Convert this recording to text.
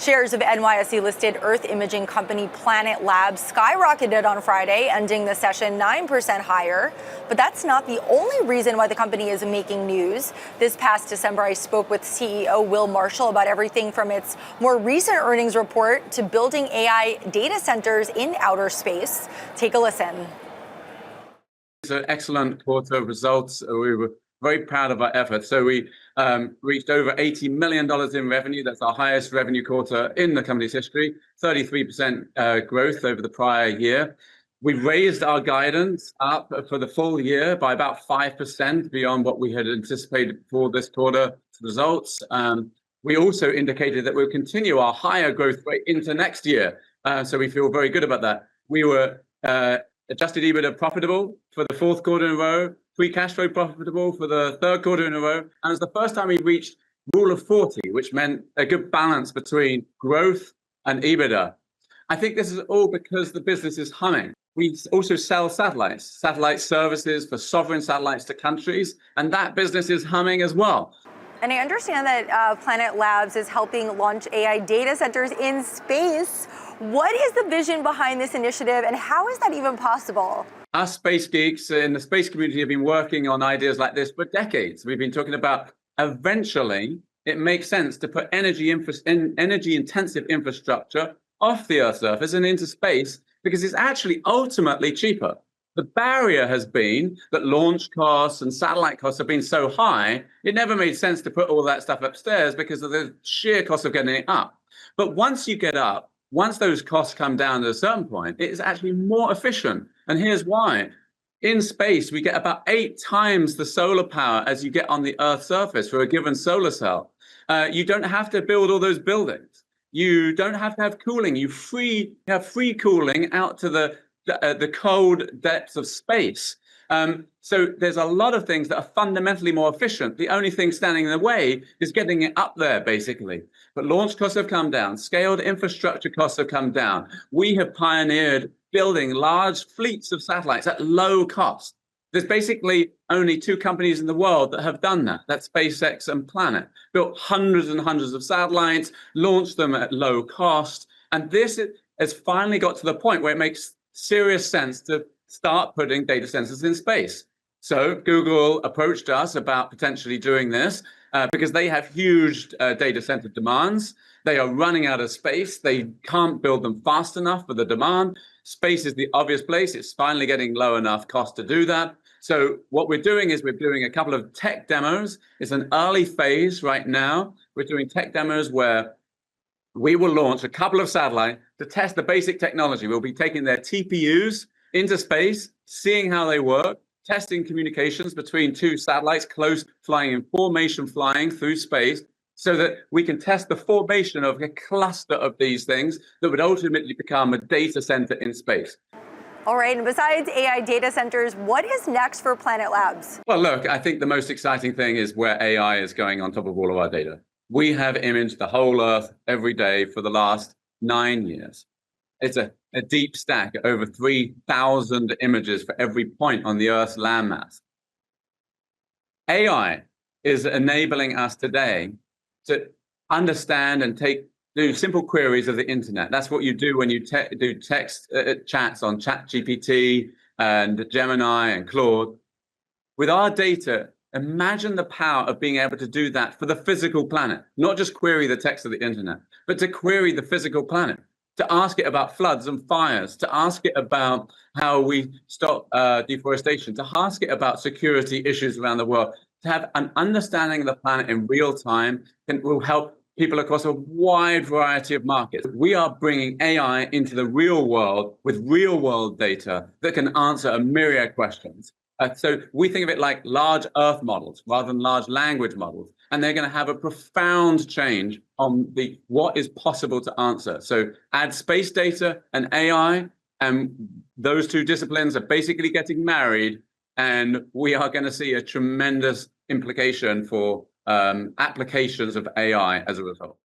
Shares of NYSE-listed Earth imaging company Planet Labs skyrocketed on Friday, ending the session 9% higher. But that's not the only reason why the company is making news. This past December, I spoke with CEO Will Marshall about everything from its more recent earnings report to building AI data centers in outer space. Take a listen. It's an excellent quarter of results. We were very proud of our efforts. So we reached over $80 million in revenue. That's our highest revenue quarter in the company's history, 33% growth over the prior year. We raised our guidance up for the full year by about 5% beyond what we had anticipated for this quarter results. We also indicated that we'll continue our higher growth rate into next year. So we feel very good about that. We were adjusted EBITDA profitable for the fourth quarter in a row, free cash flow profitable for the third quarter in a row. And it's the first time we reached Rule of 40, which meant a good balance between growth and EBITDA. I think this is all because the business is humming. We also sell satellite services for sovereign satellites to countries, and that business is humming as well. And I understand that Planet Labs is helping launch AI data centers in space. What is the vision behind this initiative, and how is that even possible? Us space geeks in the space community have been working on ideas like this for decades. We've been talking about eventually it makes sense to put energy-intensive infrastructure off the Earth's surface and into space because it's actually ultimately cheaper. The barrier has been that launch costs and satellite costs have been so high, it never made sense to put all that stuff upstairs because of the sheer cost of getting it up. But once you get up, once those costs come down to a certain point, it is actually more efficient. And here's why. In space, we get about 8 times the solar power as you get on the Earth's surface for a given solar cell. You don't have to build all those buildings. You don't have to have cooling. You have free cooling out to the cold depths of space. So there's a lot of things that are fundamentally more efficient. The only thing standing in the way is getting it up there, basically. But launch costs have come down. Scaled infrastructure costs have come down. We have pioneered building large fleets of satellites at low cost. There's basically only 2 companies in the world that have done that. That's SpaceX and Planet. Built hundreds and hundreds of satellites, launched them at low cost. And this has finally got to the point where it makes serious sense to start putting data centers in space. So Google approached us about potentially doing this because they have huge data center demands. They are running out of space. They can't build them fast enough for the demand. Space is the obvious place. It's finally getting low enough cost to do that. So what we're doing is we're doing a couple of tech demos. It's an early phase right now. We're doing tech demos where we will launch a couple of satellites to test the basic technology. We'll be taking their TPUs into space, seeing how they work, testing communications between 2 satellites, close flying in formation flying through space, so that we can test the formation of a cluster of these things that would ultimately become a data center in space. All right, and besides AI data centers, what is next for Planet Labs? Well, look, I think the most exciting thing is where AI is going on top of all of our data. We have imaged the whole Earth every day for the last 9 years. It's a deep stack, over 3,000 images for every point on the Earth's landmass. AI is enabling us today to understand and do simple queries of the internet. That's what you do when you do text chats on ChatGPT and Gemini and Claude. With our data, imagine the power of being able to do that for the physical planet, not just query the text of the internet, but to query the physical planet, to ask it about floods and fires, to ask it about how we stop deforestation, to ask it about security issues around the world, to have an understanding of the planet in real time will help people across a wide variety of markets. We are bringing AI into the real world with real world data that can answer a myriad questions. So we think of it like large Earth models rather than large language models. And they're going to have a profound change on what is possible to answer. So add space data and AI, and those 2 disciplines are basically getting married. And we are going to see a tremendous implication for applications of AI as a result.